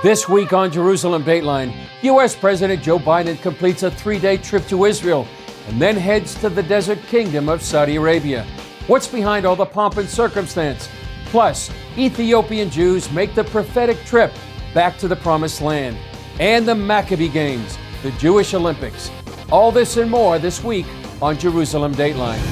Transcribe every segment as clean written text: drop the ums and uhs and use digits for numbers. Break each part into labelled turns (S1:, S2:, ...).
S1: This week on Jerusalem Dateline, U.S. President Joe Biden completes a 3-day trip to Israel and then heads to the desert kingdom of Saudi Arabia. What's behind all the pomp and circumstance? Plus, Ethiopian Jews make the prophetic trip back to the Promised Land. And the Maccabee Games, the Jewish Olympics. All this and more this week on Jerusalem Dateline.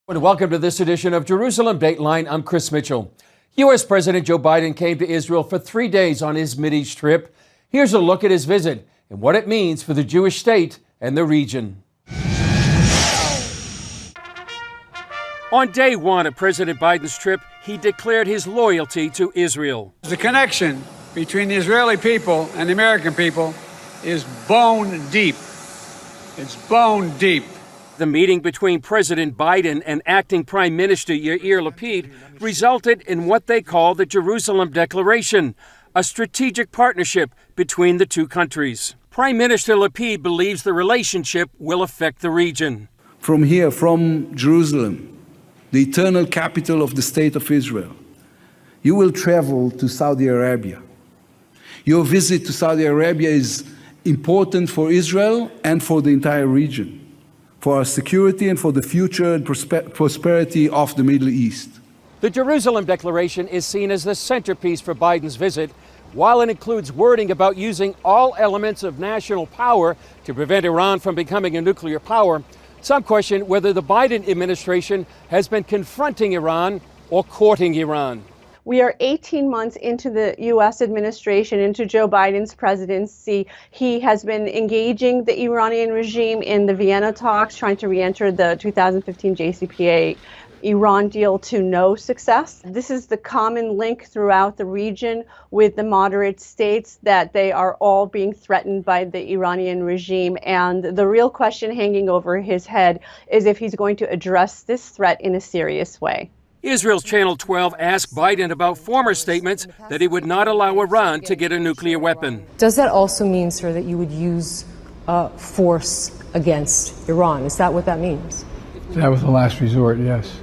S1: Welcome to this edition of Jerusalem Dateline. I'm Chris Mitchell. U.S. President Joe Biden came to Israel for 3 days on his Mideast trip. Here's a look at his visit and what it means for the Jewish state and the region. On day one of President Biden's trip, he declared his loyalty to Israel.
S2: The connection between the Israeli people and the American people is bone deep. It's bone deep.
S1: The meeting between President Biden and acting Prime Minister Yair Lapid resulted in what they call the Jerusalem Declaration, a strategic partnership between the two countries. Prime Minister Lapid believes the relationship will affect the region.
S3: From here, from Jerusalem, the eternal capital of the State of Israel, you will travel to Saudi Arabia. Your visit to Saudi Arabia is important for Israel and for the entire region, for our security and for the future and prosperity of the Middle East.
S1: The Jerusalem Declaration is seen as the centerpiece for Biden's visit. While it includes wording about using all elements of national power to prevent Iran from becoming a nuclear power, some question whether the Biden administration has been confronting Iran or courting Iran.
S4: We are 18 months into the U.S. administration, into Joe Biden's presidency. He has been engaging the Iranian regime in the Vienna talks, trying to re-enter the 2015 JCPOA Iran deal to no success. This is the common link throughout the region with the moderate states, that they are all being threatened by the Iranian regime. And the real question hanging over his head is if he's going to address this threat in a serious way.
S1: Israel's Channel 12 asked Biden about former statements that he would not allow Iran to get a nuclear weapon.
S5: Does that also mean, sir, that you would use force against Iran? Is that what that means?
S2: That was the last resort, yes.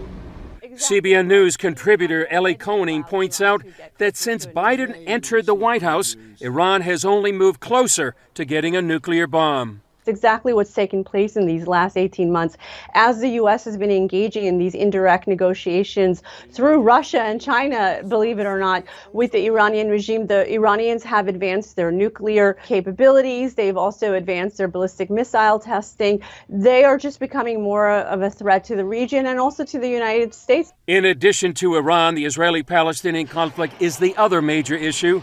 S1: CBN News contributor Ellie Koenig points out that since Biden entered the White House, Iran has only moved closer to getting a nuclear bomb.
S4: Exactly what's taken place in these last 18 months as the U.S. has been engaging in these indirect negotiations through Russia and China, believe it or not, with the Iranian regime. The Iranians have advanced their nuclear capabilities. They've also advanced their ballistic missile testing. They are just becoming more of a threat to the region and also to the United States.
S1: In addition to Iran, the Israeli-Palestinian conflict is the other major issue.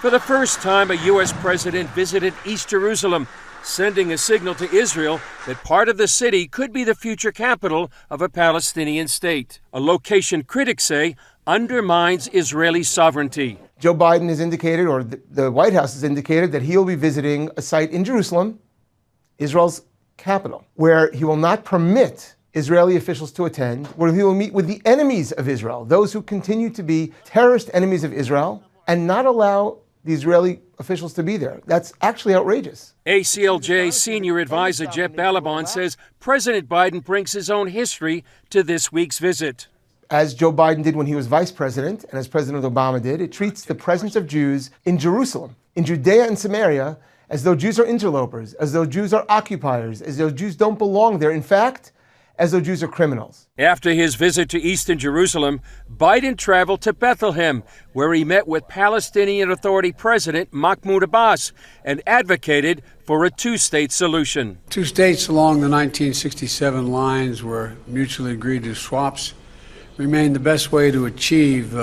S1: For the first time, a U.S. president visited East Jerusalem, sending a signal to Israel that part of the city could be the future capital of a Palestinian state, a location critics say undermines Israeli sovereignty.
S6: Joe Biden has indicated, or the White House has indicated, that he will be visiting a site in Jerusalem, Israel's capital, where he will not permit Israeli officials to attend, where he will meet with the enemies of Israel, those who continue to be terrorist enemies of Israel, and not allow the Israeli officials to be there. That's actually outrageous.
S1: ACLJ senior advisor Jeff Balaban says President Biden brings his own history to this week's visit.
S6: As Joe Biden did when he was vice president, and as President Obama did, it treats the presence of Jews in Jerusalem, in Judea and Samaria, as though Jews are interlopers, as though Jews are occupiers, as though Jews don't belong there. In fact, as though Jews are criminals.
S1: After his visit to eastern Jerusalem, Biden traveled to Bethlehem, where he met with Palestinian Authority President Mahmoud Abbas and advocated for a two-state solution.
S2: Two states along the 1967 lines were mutually agreed to swaps remain the best way to achieve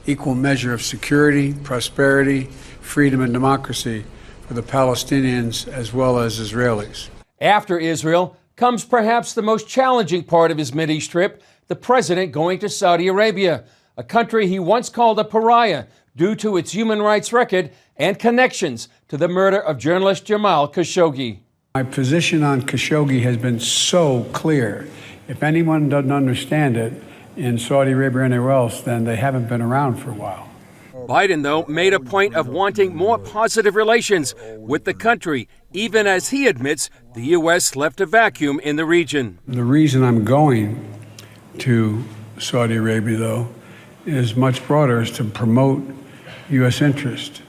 S2: equal measure of security, prosperity, freedom, and democracy for the Palestinians as well as Israelis.
S1: After Israel comes perhaps the most challenging part of his Mideast trip, the president going to Saudi Arabia, a country he once called a pariah due to its human rights record and connections to the murder of journalist Jamal Khashoggi.
S2: My position on Khashoggi has been so clear. If anyone doesn't understand it in Saudi Arabia or anywhere else, then they haven't been around for a while.
S1: Biden, though, made a point of wanting more positive relations with the country, even as he admits the U.S. left a vacuum in the region.
S2: The reason I'm going to Saudi Arabia, though, is much broader, is to promote U.S. interest.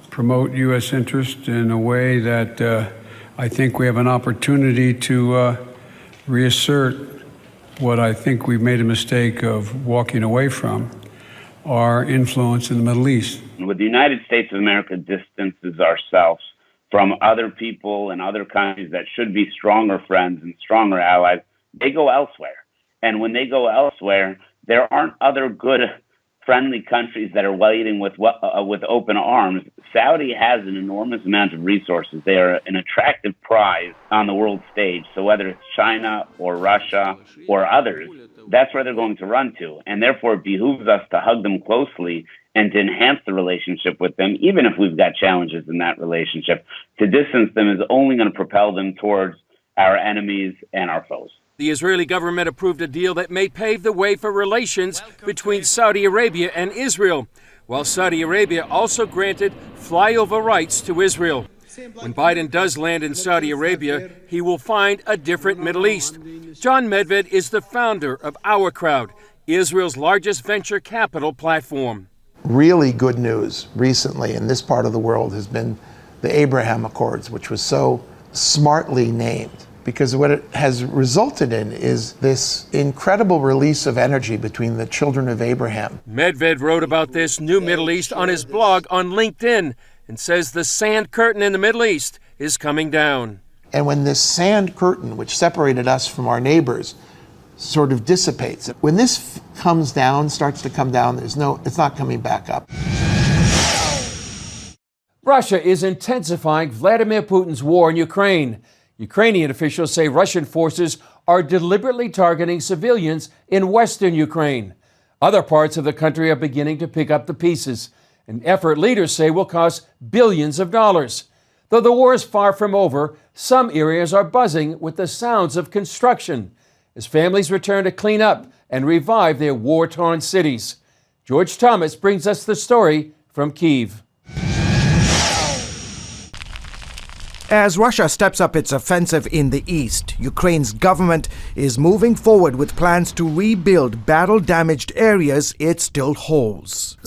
S2: Promote U.S. interest in a way that I think we have an opportunity to reassert what I think we've made a mistake of walking away from, our influence in the Middle East.
S7: With the United States of America distances ourselves from other people and other countries that should be stronger friends and stronger allies, they go elsewhere. And when they go elsewhere, there aren't other good, friendly countries that are waiting with open arms. Saudi has an enormous amount of resources. They are an attractive prize on the world stage. So whether it's China or Russia or others, that's where they're going to run to. And therefore, it behooves us to hug them closely and to enhance the relationship with them, even if we've got challenges in that relationship. To distance them is only going to propel them towards our enemies and our foes.
S1: The Israeli government approved a deal that may pave the way for relations between Saudi Arabia and Israel, while Saudi Arabia also granted flyover rights to Israel. When Biden does land in Saudi Arabia, he will find a different Middle East. John Medved is the founder of Our Crowd, Israel's largest venture capital platform.
S8: Really good news recently in this part of the world has been the Abraham Accords, which was so smartly named, because what it has resulted in is this incredible release of energy between the children of Abraham.
S1: Medved wrote about this new Middle East on his blog on LinkedIn and says the sand curtain in the Middle East is coming down.
S8: And when this sand curtain, which separated us from our neighbors, sort of dissipates, when this comes down, starts to come down, it's not coming back up.
S1: Russia is intensifying Vladimir Putin's war in Ukraine. Ukrainian officials say Russian forces are deliberately targeting civilians in western Ukraine. Other parts of the country are beginning to pick up the pieces, an effort leaders say will cost billions of dollars. Though the war is far from over, some areas are buzzing with the sounds of construction as families return to clean up and revive their war-torn cities. George Thomas brings us the story from Kyiv.
S9: As Russia steps up its offensive in the east, Ukraine's government is moving forward with plans to rebuild battle-damaged areas it still holds.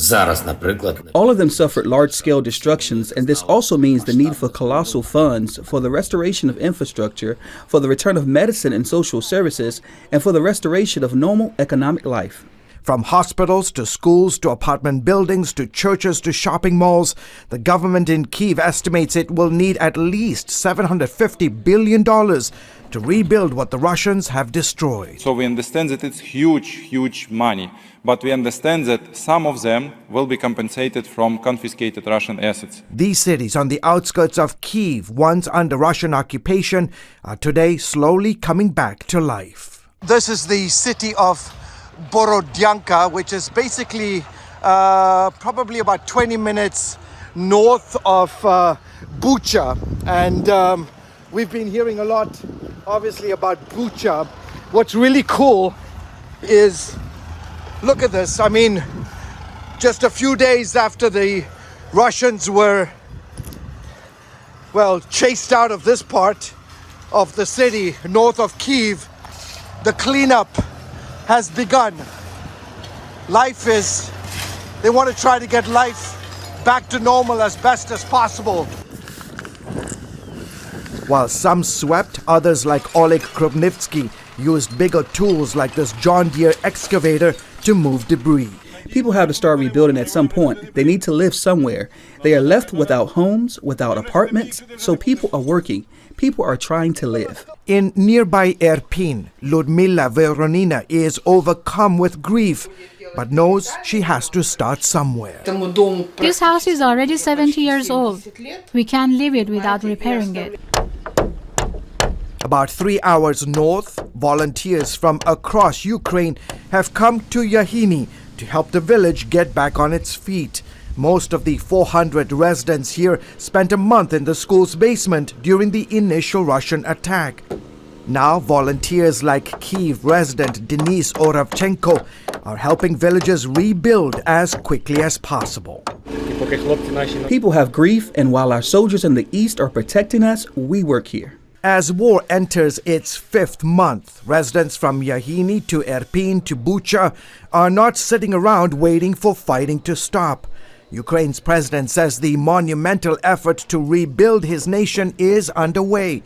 S10: All of them suffered large-scale destructions, and this also means the need for colossal funds for the restoration of infrastructure, for the return of medicine and social services, and for the restoration of normal economic life.
S9: From hospitals to schools to apartment buildings to churches to shopping malls, the government in Kyiv estimates it will need at least $750 billion to rebuild what the Russians have destroyed.
S11: So we understand that it's huge money, but we understand that some of them will be compensated from confiscated Russian assets.
S9: These cities on the outskirts of Kyiv, once under Russian occupation, are today slowly coming back to life. This is the city of Borodyanka, which is basically probably about 20 minutes north of Bucha. And we've been hearing a lot, obviously, about Bucha. What's really cool is, look at this. I mean, just a few days after the Russians were, well, chased out of this part of the city, north of Kyiv, the cleanup has begun. They want to try to get life back to normal as best as possible. While some swept, others like Oleg Krupnitsky used bigger tools like this John Deere excavator to move debris.
S10: People have to start rebuilding at some point. They need to live somewhere. They are left without homes, without apartments, so people are working. People are trying to live.
S9: In nearby Irpin, Ludmila Voronina is overcome with grief, but knows she has to start somewhere.
S12: This house is already 70 years old. We can't leave it without repairing it.
S9: About 3 hours north, volunteers from across Ukraine have come to Yahini to help the village get back on its feet. Most of the 400 residents here spent a month in the school's basement during the initial Russian attack. Now, volunteers like Kyiv resident Denis Oravchenko are helping villagers rebuild as quickly as possible.
S10: People have grief, and while our soldiers in the east are protecting us, we work here.
S9: As war enters its 5th month, residents from Yahini to Irpin to Bucha are not sitting around waiting for fighting to stop. Ukraine's president says the monumental effort to rebuild his nation is underway,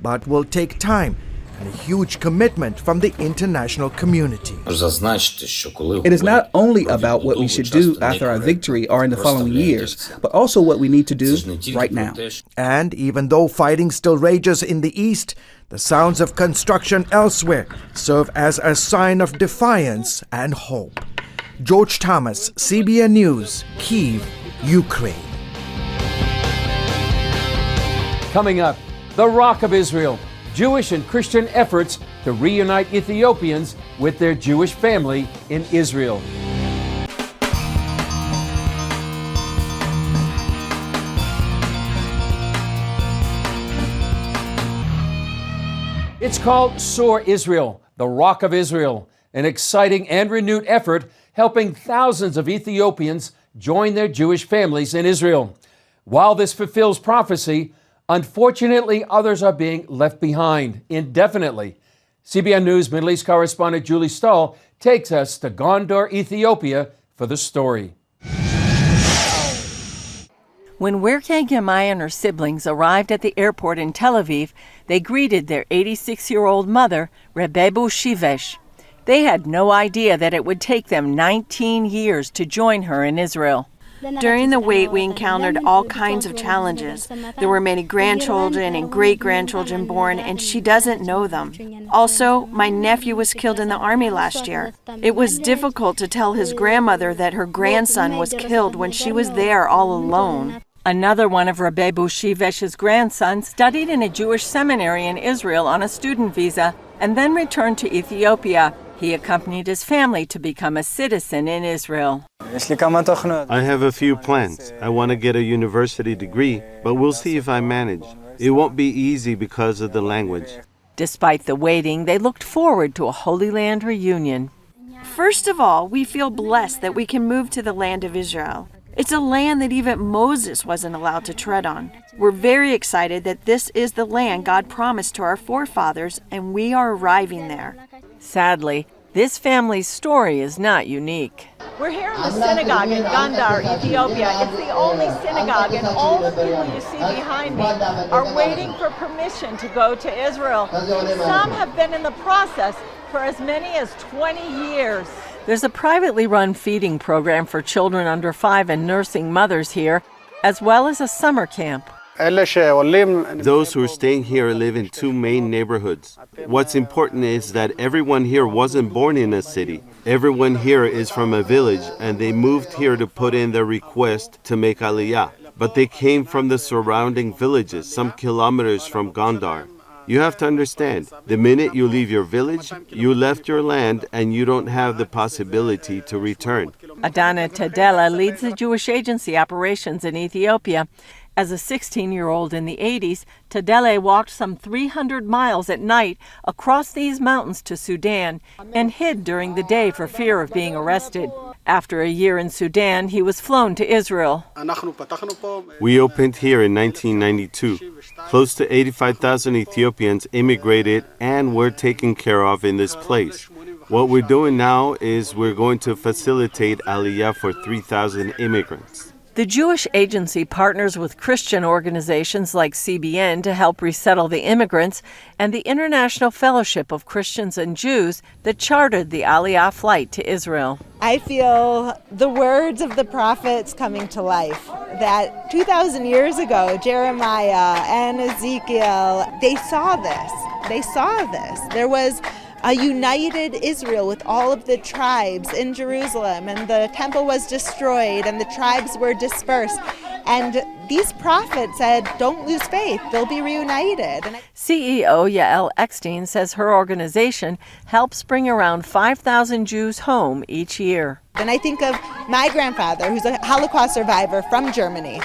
S9: but will take time and a huge commitment from the international community.
S10: It is not only about what we should do after our victory or in the following years, but also what we need to do right now.
S9: And even though fighting still rages in the east, the sounds of construction elsewhere serve as a sign of defiance and hope. George Thomas, CBN News, Kyiv, Ukraine.
S1: Coming up, the Rock of Israel, Jewish and Christian efforts to reunite Ethiopians with their Jewish family in Israel. It's called Soar Israel, the Rock of Israel, an exciting and renewed effort helping thousands of Ethiopians join their Jewish families in Israel. While this fulfills prophecy, unfortunately, others are being left behind indefinitely. CBN News Middle East correspondent Julie Stahl takes us to Gondar, Ethiopia for the story.
S13: When Werke Gemai and her siblings arrived at the airport in Tel Aviv, they greeted their 86-year-old mother, Rebebu Shivesh. They had no idea that it would take them 19 years to join her in Israel.
S14: During the wait, we encountered all kinds of challenges. There were many grandchildren and great-grandchildren born, and she doesn't know them. Also, my nephew was killed in the army last year. It was difficult to tell his grandmother that her grandson was killed when she was there all alone.
S13: Another one of Rebebu Shivesh's grandsons studied in a Jewish seminary in Israel on a student visa and then returned to Ethiopia. He accompanied his family to become a citizen in Israel.
S15: I have a few plans. I want to get a university degree, but we'll see if I manage. It won't be easy because of the language.
S13: Despite the waiting, they looked forward to a Holy Land reunion.
S14: First of all, we feel blessed that we can move to the land of Israel. It's a land that even Moses wasn't allowed to tread on. We're very excited that this is the land God promised to our forefathers, and we are arriving there.
S13: Sadly, this family's story is not unique.
S16: We're here in the synagogue in Gondar, Ethiopia. It's the only synagogue, and all the people you see behind me are waiting for permission to go to Israel. Some have been in the process for as many as 20 years.
S13: There's a privately run feeding program for children under 5 and nursing mothers here, as well as a summer camp.
S15: Those who are staying here live in 2 main neighborhoods. What's important is that everyone here wasn't born in a city. Everyone here is from a village, and they moved here to put in their request to make Aliyah. But they came from the surrounding villages, some kilometers from Gondar. You have to understand, the minute you leave your village, you left your land and you don't have the possibility to return.
S13: Adana Tadela leads the Jewish agency operations in Ethiopia. As a 16-year-old in the 80s, Tadele walked some 300 miles at night across these mountains to Sudan and hid during the day for fear of being arrested. After a year in Sudan, he was flown to Israel.
S15: We opened here in 1992. Close to 85,000 Ethiopians immigrated and were taken care of in this place. What we're doing now is we're going to facilitate Aliyah for 3,000 immigrants.
S13: The Jewish agency partners with Christian organizations like CBN to help resettle the immigrants and the International Fellowship of Christians and Jews that chartered the Aliyah flight to Israel.
S17: I feel the words of the prophets coming to life, that 2,000 years ago, Jeremiah and Ezekiel, they saw this. They saw this. There was a united Israel with all of the tribes in Jerusalem, and the temple was destroyed and the tribes were dispersed. And these prophets said, don't lose faith, they'll be reunited.
S13: CEO Yael Eckstein says her organization helps bring around 5,000 Jews home each year.
S17: And I think of my grandfather, who's a Holocaust survivor from Germany.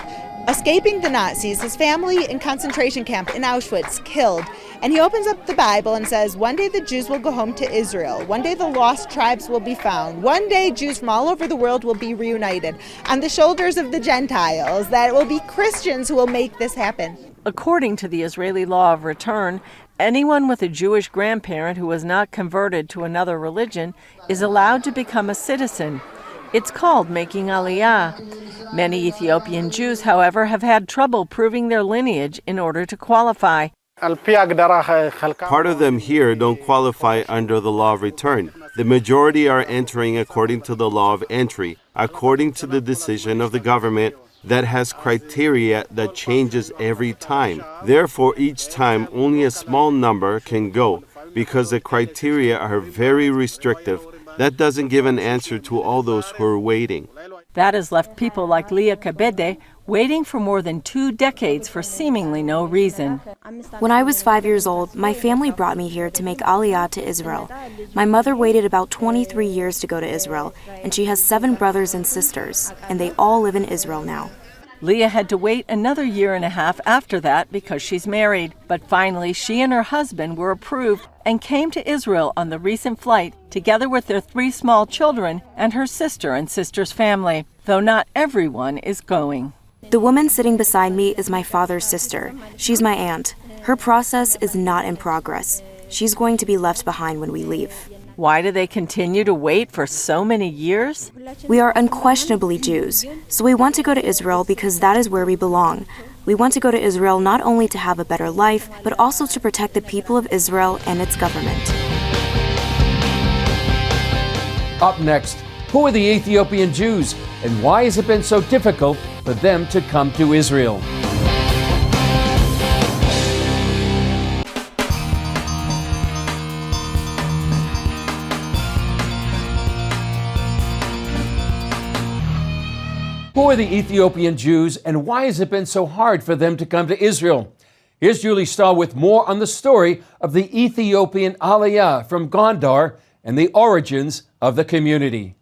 S17: escaping the Nazis, his family in concentration camp in Auschwitz, killed. And he opens up the Bible and says, one day the Jews will go home to Israel. One day the lost tribes will be found. One day Jews from all over the world will be reunited on the shoulders of the Gentiles. That it will be Christians who will make this happen.
S13: According to the Israeli law of return, anyone with a Jewish grandparent who was not converted to another religion is allowed to become a citizen. It's called making Aliyah. Many Ethiopian Jews, however, have had trouble proving their lineage in order to qualify.
S15: Part of them here don't qualify under the law of return. The majority are entering according to the law of entry, according to the decision of the government that has criteria that changes every time. Therefore, each time only a small number can go because the criteria are very restrictive. That doesn't give an answer to all those who are waiting.
S13: That has left people like Leah Kabede waiting for more than 2 decades for seemingly no reason.
S18: When I was 5 years old, my family brought me here to make Aliyah to Israel. My mother waited about 23 years to go to Israel, and she has 7 brothers and sisters, and they all live in Israel now.
S13: Leah had to wait another 1.5 years after that because she's married. But finally, she and her husband were approved and came to Israel on the recent flight, together with their 3 small children and her sister and sister's family, though not everyone is going.
S18: The woman sitting beside me is my father's sister. She's my aunt. Her process is not in progress. She's going to be left behind when we leave.
S13: Why do they continue to wait for so many years?
S18: We are unquestionably Jews, so we want to go to Israel because that is where we belong. We want to go to Israel not only to have a better life, but also to protect the people of Israel and its government.
S1: Up next, who are the Ethiopian Jews and why has it been so difficult for them to come to Israel? Who are the Ethiopian Jews and why has it been so hard for them to come to Israel? Here's Julie Stahl with more on the story of the Ethiopian Aliyah from Gondar and the origins of the community.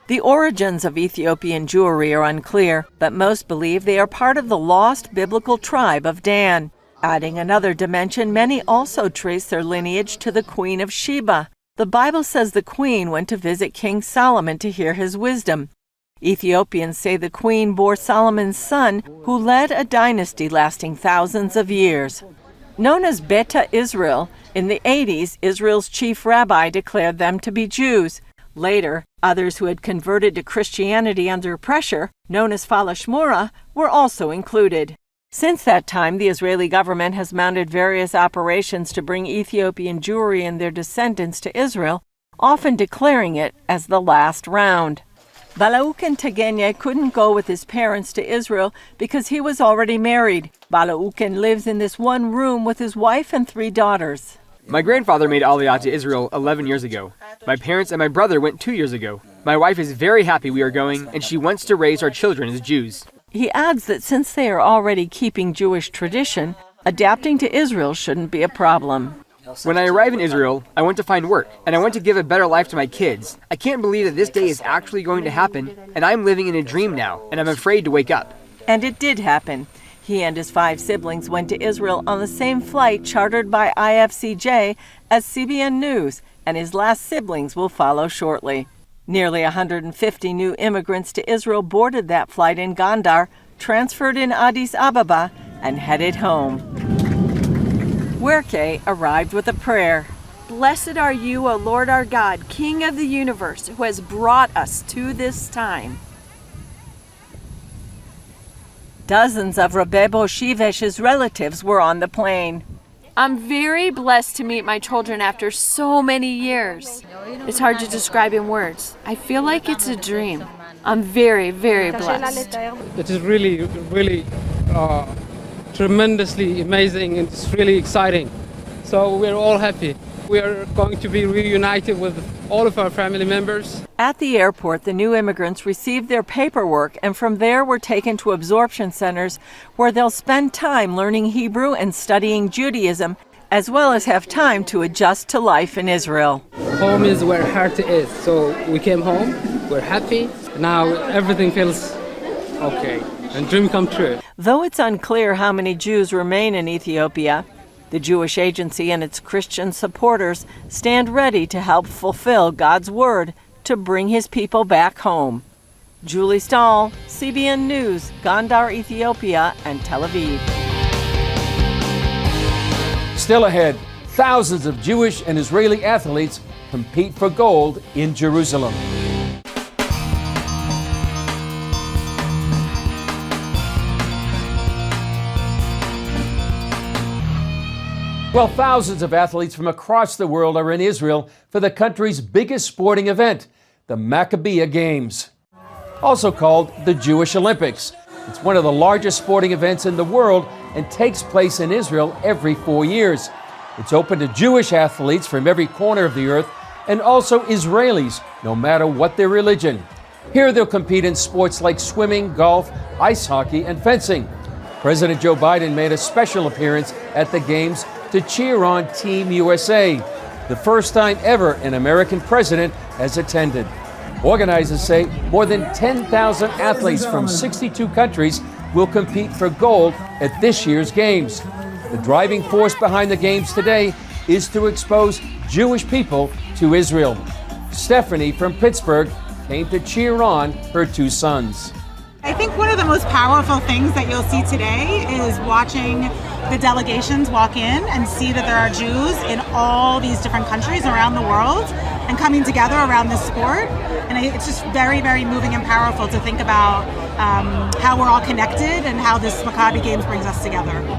S13: The origins of Ethiopian Jewry are unclear, but most believe they are part of the lost biblical tribe of Dan. Adding another dimension, many also trace their lineage to the Queen of Sheba. The Bible says the queen went to visit King Solomon to hear his wisdom. Ethiopians say the queen bore Solomon's son, who led a dynasty lasting thousands of years. Known as Beta Israel, in the 80s, Israel's chief rabbi declared them to be Jews. Later, others who had converted to Christianity under pressure, known as Falashmura, were also included. Since that time, the Israeli government has mounted various operations to bring Ethiopian Jewry and their descendants to Israel, often declaring it as the last round. Balauken Tegenye couldn't go with his parents to Israel because he was already married. Balauken lives in this one room with his wife and 3 daughters.
S19: My grandfather made Aliyah to Israel 11 years ago. My parents and my brother went 2 years ago. My wife is very happy we are going, and she wants to raise our children as Jews.
S13: He adds that since they are already keeping Jewish tradition, adapting to Israel shouldn't be a problem.
S19: When I arrive in Israel, I want to find work, and I want to give a better life to my kids. I can't believe that this day is actually going to happen, and I'm living in a dream now, and I'm afraid to wake up.
S13: And it did happen. He and his 5 siblings went to Israel on the same flight chartered by IFCJ as CBN News, and his last siblings will follow shortly. Nearly 150 new immigrants to Israel boarded that flight in Gondar, transferred in Addis Ababa, and headed home. Werke arrived with a prayer.
S14: Blessed are you, O Lord our God, King of the universe, who has brought us to this time.
S13: Dozens of Rabebo Shivesh's relatives were on the plane.
S14: I'm very blessed to meet my children after so many years. It's hard to describe in words. I feel like it's a dream. I'm very, very blessed.
S20: It is really, really tremendously amazing and it's really exciting. So we're all happy. We are going to be reunited with all of our family members.
S13: At the airport, the new immigrants received their paperwork and from there were taken to absorption centers where they'll spend time learning Hebrew and studying Judaism, as well as have time to adjust to life in Israel.
S20: Home is where heart is. So we came home, we're happy, now everything feels okay, and dream come true.
S13: Though it's unclear how many Jews remain in Ethiopia, the Jewish Agency and its Christian supporters stand ready to help fulfill God's word to bring his people back home. Julie Stahl, CBN News, Gondar, Ethiopia, and Tel Aviv.
S1: Still ahead, thousands of Jewish and Israeli athletes compete for gold in Jerusalem. Well, thousands of athletes from across the world are in Israel for the country's biggest sporting event, the Maccabiah Games, also called the Jewish Olympics. It's one of the largest sporting events in the world and takes place in Israel every 4 years. It's open to Jewish athletes from every corner of the earth and also Israelis, no matter what their religion. Here they'll compete in sports like swimming, golf, ice hockey, and fencing. President Joe Biden made a special appearance at the Games to cheer on Team USA, the first time ever an American president has attended. Organizers say more than 10,000 athletes from 62 countries will compete for gold at this year's Games. The driving force behind the Games today is to expose Jewish people to Israel. Stephanie from Pittsburgh came to cheer on her two sons.
S21: I think one of the most powerful things that you'll see today is watching the delegations walk in and see that there are Jews in all these different countries around the world and coming together around this sport. And it's just very, very moving and powerful to think about how we're all connected and how this Maccabi Games brings us together.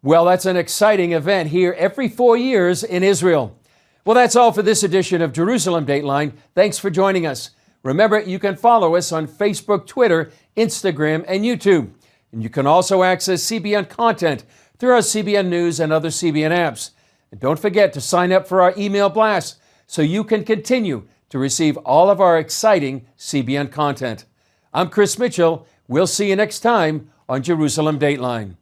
S1: Well, that's an exciting event here every 4 years in Israel. Well, that's all for this edition of Jerusalem Dateline. Thanks for joining us. Remember, you can follow us on Facebook, Twitter, Instagram, and YouTube. And you can also access CBN content through our CBN News and other CBN apps. And don't forget to sign up for our email blast so you can continue to receive all of our exciting CBN content. I'm Chris Mitchell. We'll see you next time on Jerusalem Dateline.